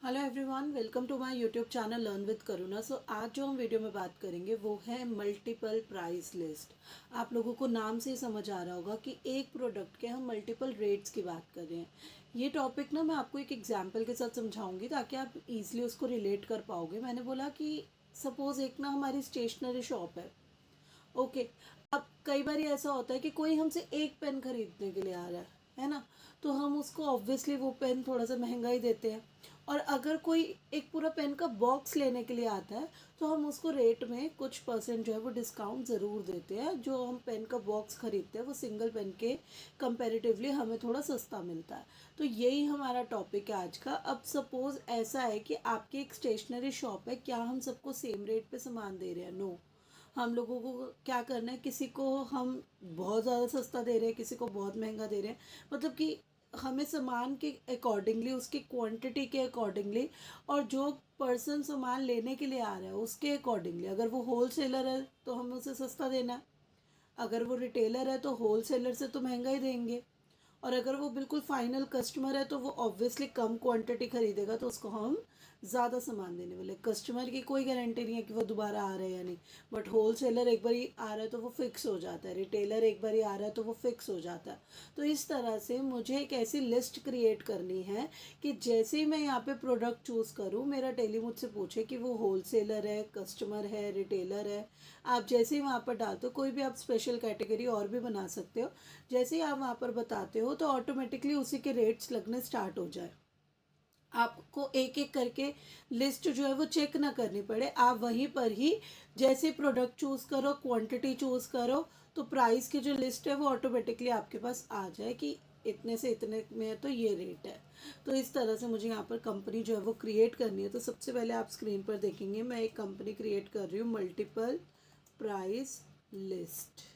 Hello everyone, welcome to my YouTube channel learn with Karuna. So आज जो हम video में बात करेंगे वो है मल्टीपल प्राइस लिस्ट। आप लोगों को नाम से ही समझ आ रहा होगा कि एक प्रोडक्ट के हम मल्टीपल रेट्स की बात कर रहे हैं। ये टॉपिक ना मैं आपको एक एग्जांपल के साथ समझाऊंगी ताकि आप इजीली उसको रिलेट कर पाओगे। मैंने बोला कि सपोज़ एक ना हमारी स्टेशनरी शॉप है। ओके। अब कई बार ऐसा होता है कि कोई हमसे एक पेन खरीदने के लिए आ रहा है ना। तो हम उसको ऑब्वियसली वो पेन थोड़ा सा महंगा ही देते हैं। और अगर कोई एक पूरा पेन का बॉक्स लेने के लिए आता है तो हम उसको रेट में कुछ परसेंट जो है वो डिस्काउंट ज़रूर देते हैं। जो हम पेन का बॉक्स खरीदते हैं वो सिंगल पेन के कंपैरेटिवली हमें थोड़ा सस्ता मिलता है। तो यही हमारा टॉपिक है आज का। अब सपोज़ ऐसा है कि आपकी एक स्टेशनरी शॉप है, क्या हम सबको सेम रेट पे सामान दे रहे हैं? नो। हम लोगों को क्या करना है, किसी को हम बहुत ज़्यादा सस्ता दे रहे हैं, किसी को बहुत महंगा दे रहे हैं। मतलब कि हमें सामान के अकॉर्डिंगली, उसकी क्वांटिटी के अकॉर्डिंगली और जो पर्सन सामान लेने के लिए आ रहा है उसके अकॉर्डिंगली, अगर वो होल सेलर है तो हमें उसे सस्ता देना है, अगर वो रिटेलर है तो होल सेलर से तो महंगा ही देंगे, और अगर वो बिल्कुल फाइनल कस्टमर है तो वो ऑब्वियसली कम क्वांटिटी खरीदेगा तो उसको हम ज़्यादा सामान देने वाले। कस्टमर की कोई गारंटी नहीं है कि वो दोबारा आ रहा है या नहीं, बट होल सेलर एक बार ही आ रहा है तो वो फिक्स हो जाता है, रिटेलर एक बार ही आ रहा है तो वो फिक्स हो जाता है। तो इस तरह से मुझे एक ऐसी लिस्ट क्रिएट करनी है कि जैसे ही मैं यहाँ पे प्रोडक्ट चूज़ करूँ, मेरा टेली मुझसे पूछे कि वो होल सेलर है, कस्टमर है, रिटेलर है। आप जैसे ही वहाँ पर डालते हो, कोई भी आप स्पेशल कैटेगरी और भी बना सकते हो, जैसे ही आप वहाँ पर बताते हो तो ऑटोमेटिकली उसी के रेट्स लगने स्टार्ट हो जाए। आपको एक एक करके लिस्ट जो है वो चेक ना करनी पड़े, आप वहीं पर ही जैसे प्रोडक्ट चूज़ करो, क्वांटिटी चूज़ करो, तो प्राइस की जो लिस्ट है वो ऑटोमेटिकली आपके पास आ जाए कि इतने से इतने में है तो ये रेट है। तो इस तरह से मुझे यहाँ पर कंपनी जो है वो क्रिएट करनी है। तो सबसे पहले आप स्क्रीन पर देखेंगे मैं एक कंपनी क्रिएट कर रही हूँ, मल्टीपल प्राइस लिस्ट।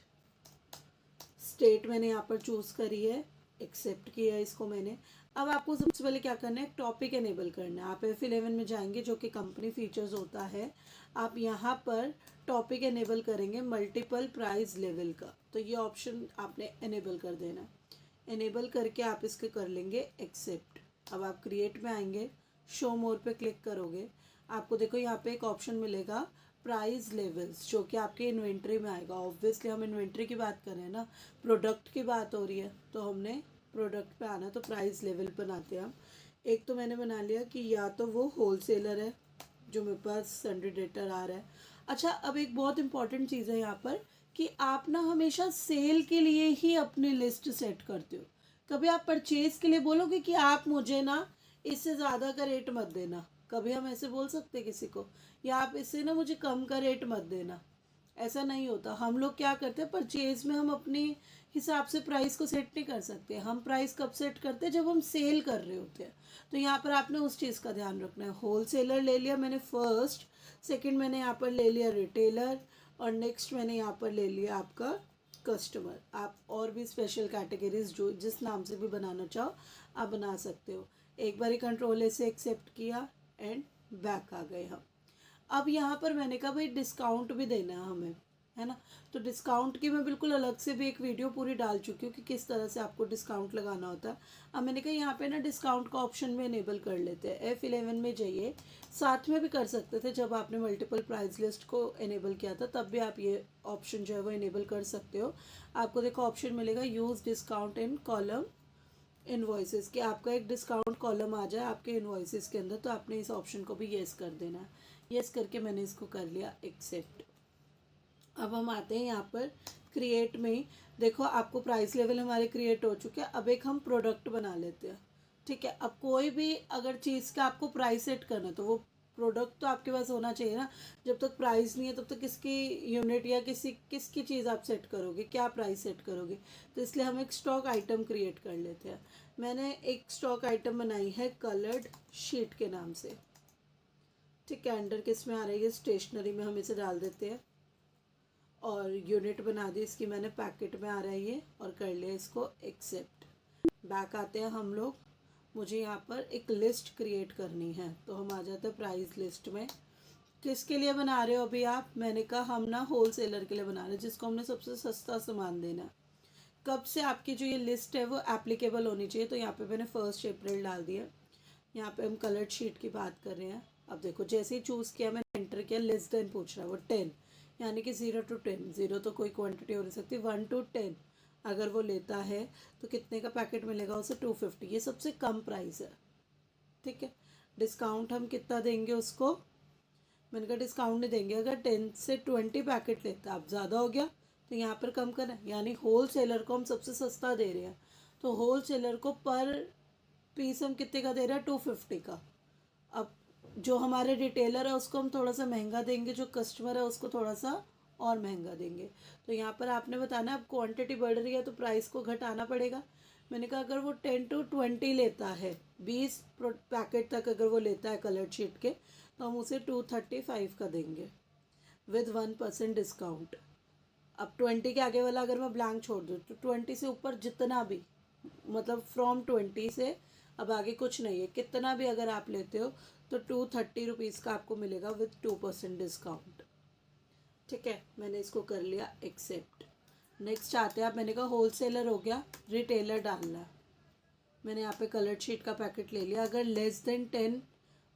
स्टेट मैंने यहाँ पर चूज़ करी है, एक्सेप्ट किया इसको मैंने। अब आपको सबसे पहले क्या करना है, एक टॉपिक एनेबल करना है। आप F11 में जाएंगे जो कि कंपनी फीचर्स होता है। आप यहाँ पर टॉपिक एनेबल करेंगे मल्टीपल प्राइस लेवल का, तो ये ऑप्शन आपने एनेबल कर देना। एनेबल करके आप इसके कर लेंगे एक्सेप्ट। अब आप क्रिएट में आएंगे, शो मोर पे क्लिक करोगे, आपको देखो यहाँ पे एक ऑप्शन मिलेगा प्राइस लेवल्स, जो कि आपके इन्वेंट्री में आएगा। ऑब्वियसली हम इन्वेंट्री की बात कर रहे हैं ना, प्रोडक्ट की बात हो रही है तो हमने प्रोडक्ट पे आना, तो प्राइस लेवल बनाते हैं हम। एक तो मैंने बना लिया कि या तो वो होल सेलर है जो मेरे पास सन्डे डेटर आ रहा है। अच्छा, अब एक बहुत इंपॉर्टेंट चीज़ है यहाँ पर कि आप ना हमेशा सेल के लिए ही अपनी लिस्ट सेट करते हो। कभी आप परचेज के लिए बोलोगे कि आप मुझे ना इससे ज़्यादा का रेट मत देना, कभी हम ऐसे बोल सकते किसी को, या आप इससे ना मुझे कम का रेट मत देना? ऐसा नहीं होता। हम लोग क्या करते हैं, परचेज में हम अपने हिसाब से प्राइस को सेट नहीं कर सकते। हम प्राइस कब सेट करते हैं, जब हम सेल कर रहे होते हैं। तो यहाँ पर आपने उस चीज़ का ध्यान रखना है। होल सेलर ले लिया मैंने फर्स्ट, सेकंड मैंने यहाँ पर ले लिया रिटेलर, और नेक्स्ट मैंने यहाँ पर ले लिया आपका कस्टमर। आप और भी स्पेशल कैटेगरीज जो जिस नाम से भी बनाना चाहो आप बना सकते हो। एक बार ही कंट्रोल ए से एक्सेप्ट किया एंड बैक आ गए हम। अब यहाँ पर मैंने कहा भाई डिस्काउंट भी देना है हमें, है ना। तो डिस्काउंट की मैं बिल्कुल अलग से भी एक वीडियो पूरी डाल चुकी हूँ कि किस तरह से आपको डिस्काउंट लगाना होता है। अब मैंने कहा यहाँ पे ना डिस्काउंट का ऑप्शन में इनेबल कर लेते हैं। F11 में जाइए, साथ में भी कर सकते थे जब आपने मल्टीपल प्राइस लिस्ट को इनेबल किया था, तब भी आप ये ऑप्शन जो है वो इनेबल कर सकते हो। आपको देखो ऑप्शन मिलेगा use discount in column invoices, कि आपका एक डिस्काउंट कॉलम आ जाए आपके इन्वॉइसेस के अंदर, तो आपने इस ऑप्शन को भी येस कर देना है। येस करके मैंने इसको कर लिया एक्सेप्ट। अब हम आते हैं यहाँ पर क्रिएट में। देखो आपको प्राइस लेवल हमारे क्रिएट हो चुके हैं। अब एक हम प्रोडक्ट बना लेते हैं, ठीक है। अब कोई भी अगर चीज़ का आपको प्राइस सेट करना है तो वो प्रोडक्ट तो आपके पास होना चाहिए ना। जब तक प्राइस नहीं है तब तक किसकी यूनिट या किसकी चीज़ आप सेट करोगे, क्या प्राइस सेट करोगे? तो इसलिए हम एक स्टॉक आइटम क्रिएट कर लेते हैं। मैंने एक स्टॉक आइटम बनाई है कलर्ड शीट के नाम से, ठीक है। अंडर किस में आ रही है, स्टेशनरी में हम इसे डाल देते हैं। और यूनिट बना दी इसकी मैंने, पैकेट में आ रहा है ये, और कर लिया इसको एक्सेप्ट। बैक आते हैं हम लोग। मुझे यहाँ पर एक लिस्ट क्रिएट करनी है, तो हम आ जाते हैं प्राइस लिस्ट में। किसके लिए बना रहे हो अभी आप? मैंने कहा हम ना होल सेलर के लिए बना रहे हैं, जिसको हमने सबसे सस्ता सामान देना है। कब से आपकी जो ये लिस्ट है वो एप्लीकेबल होनी चाहिए, तो यहाँ पे मैंने 1 अप्रैल डाल दिया। यहाँ पे हम कलर्ड शीट की बात कर रहे हैं। अब देखो जैसे ही चूज़ किया मैंने एंटर किया, लेस देन पूछ रहा है वो 10, यानी कि 0 to 10, 0 तो कोई क्वांटिटी हो नहीं सकती, 1 to 10 अगर वो लेता है तो कितने का पैकेट मिलेगा उसे, 250। ये सबसे कम प्राइस है, ठीक है। डिस्काउंट हम कितना देंगे उसको, मैंने कहा डिस्काउंट नहीं देंगे, अगर 10 से 20 पैकेट लेता है, अब ज़्यादा हो गया तो यहाँ पर कम करना है, यानी होल सेलर को हम सबसे सस्ता दे रहे हैं, तो होल सेलर को पर पीस हम कितने का दे रहे हैं, 250 का। अब जो हमारे रिटेलर है उसको हम थोड़ा सा महंगा देंगे, जो कस्टमर है उसको थोड़ा सा और महंगा देंगे। तो यहाँ पर आपने बताना है अब क्वांटिटी बढ़ रही है तो प्राइस को घटाना पड़ेगा। मैंने कहा अगर वो 10 to 20 लेता है, 20 पैकेट तक अगर वो लेता है कलर शीट के, तो हम उसे 235 का देंगे विद 1% डिस्काउंट। अब 20 के आगे वाला अगर मैं ब्लैंक छोड़ दूँ तो 20 से ऊपर जितना भी, मतलब फ्रॉम 20 से अब आगे कुछ नहीं है, कितना भी अगर आप लेते हो तो 230 का आपको मिलेगा विद 2% डिस्काउंट, ठीक है। मैंने इसको कर लिया एक्सेप्ट। नेक्स्ट आते हैं आप, मैंने कहा होल सेलर हो गया, रिटेलर डालना है। मैंने यहाँ पे कलर शीट का पैकेट ले लिया, अगर लेस देन 10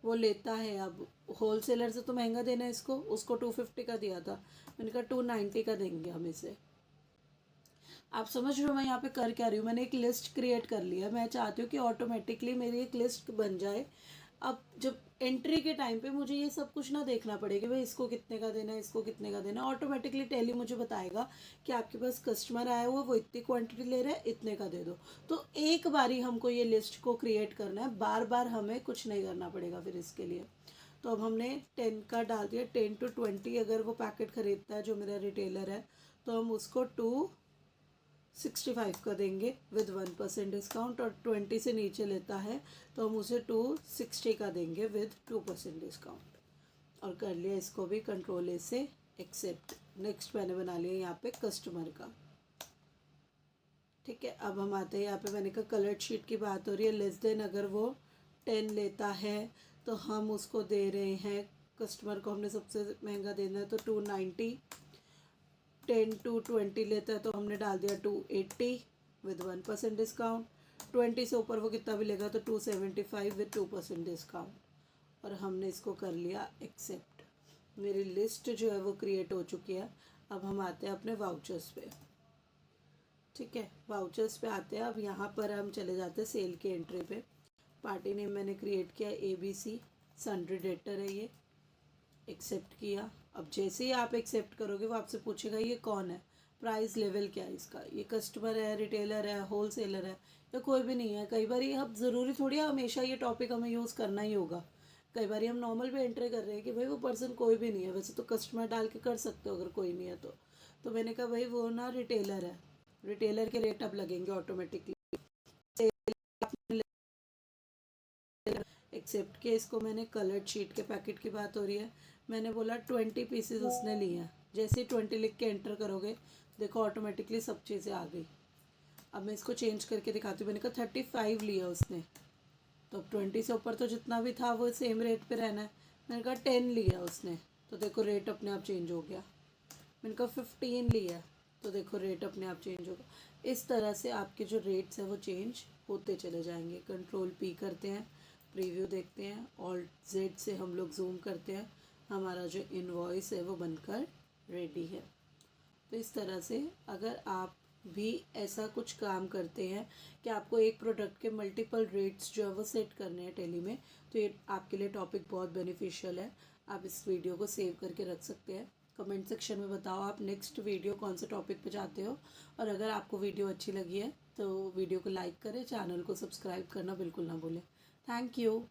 वो लेता है, अब होल सेलर से तो महंगा देना है इसको, उसको 250 का दिया था, मैंने कहा 290 का देंगे हम इसे। आप समझ रहे हो मैं यहाँ पे कर क्या रही हूँ, मैंने एक लिस्ट क्रिएट कर लिया, मैं चाहती हूँ कि ऑटोमेटिकली मेरी एक लिस्ट बन जाए। अब जब एंट्री के टाइम पे मुझे ये सब कुछ ना देखना पड़ेगा भाई इसको कितने का देना है, इसको कितने का देना है, ऑटोमेटिकली टैली मुझे बताएगा कि आपके पास कस्टमर आया हुआ, वो इतनी क्वांटिटी ले रहा है, इतने का दे दो। तो एक बार ही हमको ये लिस्ट को क्रिएट करना है, बार बार हमें कुछ नहीं करना पड़ेगा फिर इसके लिए। तो अब हमने 10 का डाल दिया, 10 to 20 अगर वो पैकेट खरीदता है जो मेरा रिटेलर है, तो हम उसको 265 का देंगे विद 1% डिस्काउंट, और 20 से नीचे लेता है तो हम उसे 260 का देंगे विद 2% डिस्काउंट। और कर लिया इसको भी कंट्रोल ए से एक्सेप्ट। नेक्स्ट मैंने बना लिया यहाँ पे कस्टमर का, ठीक है। अब हम आते हैं यहाँ पे, मैंने कहा कलर्ड शीट की बात हो रही है, लेस देन अगर वो 10 लेता है तो हम उसको दे रहे हैं, कस्टमर को हमने सबसे महंगा देना है तो 290। 10 to 20 लेता है तो हमने डाल दिया 280 विद 1% डिस्काउंट। 20 से ऊपर वो कितना भी लेगा तो 275 विद 2% डिस्काउंट। और हमने इसको कर लिया एक्सेप्ट। मेरी लिस्ट जो है वो क्रिएट हो चुकी है। अब हम आते हैं अपने वाउचर्स पे, ठीक है। वाउचर्स पे आते हैं, अब यहाँ पर हम चले जाते हैं सेल के एंट्री पे। पार्टी नेम मैंने क्रिएट किया ABC, सन्ड्री डेटर है ये, एक्सेप्ट किया। अब जैसे ही आप एक्सेप्ट करोगे वो आपसे पूछेगा ये कौन है, प्राइस लेवल क्या है इसका, ये कस्टमर है, रिटेलर है, होल सेलर है, या कोई भी नहीं है। कई बार अब ज़रूरी थोड़ी है हमेशा ये टॉपिक हमें यूज़ करना ही होगा, कई बार हम नॉर्मल भी एंटर कर रहे हैं कि भाई वो पर्सन कोई भी नहीं है, वैसे तो कस्टमर डाल के कर सकते हो अगर कोई नहीं है तो मैंने कहा भाई वो ना रिटेलर है, रिटेलर के रेट अब लगेंगे ऑटोमेटिकली। एक्सेप्ट के इसको मैंने कलर्ड शीट के पैकेट की बात हो रही है, मैंने बोला 20 पीसेज उसने लिए हैं, जैसे ही 20 लिख के एंटर करोगे देखो ऑटोमेटिकली सब चीज़ें आ गई। अब मैं इसको चेंज करके दिखाती हूँ, मैंने कहा 35 लिया उसने, तो अब 20 से ऊपर तो जितना भी था वो सेम रेट पे रहना है। मैंने कहा 10 लिया उसने, तो देखो रेट अपने आप चेंज हो गया। मैंने कहा 15 लिया, तो देखो रेट अपने आप चेंज होगा। इस तरह से आपके जो रेट्स हैं वो चेंज होते चले जाएंगे। कंट्रोल P करते हैं, प्रीव्यू देखते हैं, Alt Z से हम लोग जूम करते हैं, हमारा जो इनवॉइस है वो बनकर रेडी है। तो इस तरह से अगर आप भी ऐसा कुछ काम करते हैं कि आपको एक प्रोडक्ट के मल्टीपल रेट्स जो है वो सेट करने हैं टेली में, तो ये आपके लिए टॉपिक बहुत बेनिफिशियल है। आप इस वीडियो को सेव करके रख सकते हैं। कमेंट सेक्शन में बताओ आप नेक्स्ट वीडियो कौन से टॉपिक पे चाहते हो, और अगर आपको वीडियो अच्छी लगी है तो वीडियो को लाइक करें, चैनल को सब्सक्राइब करना बिल्कुल ना भूलें। Thank you.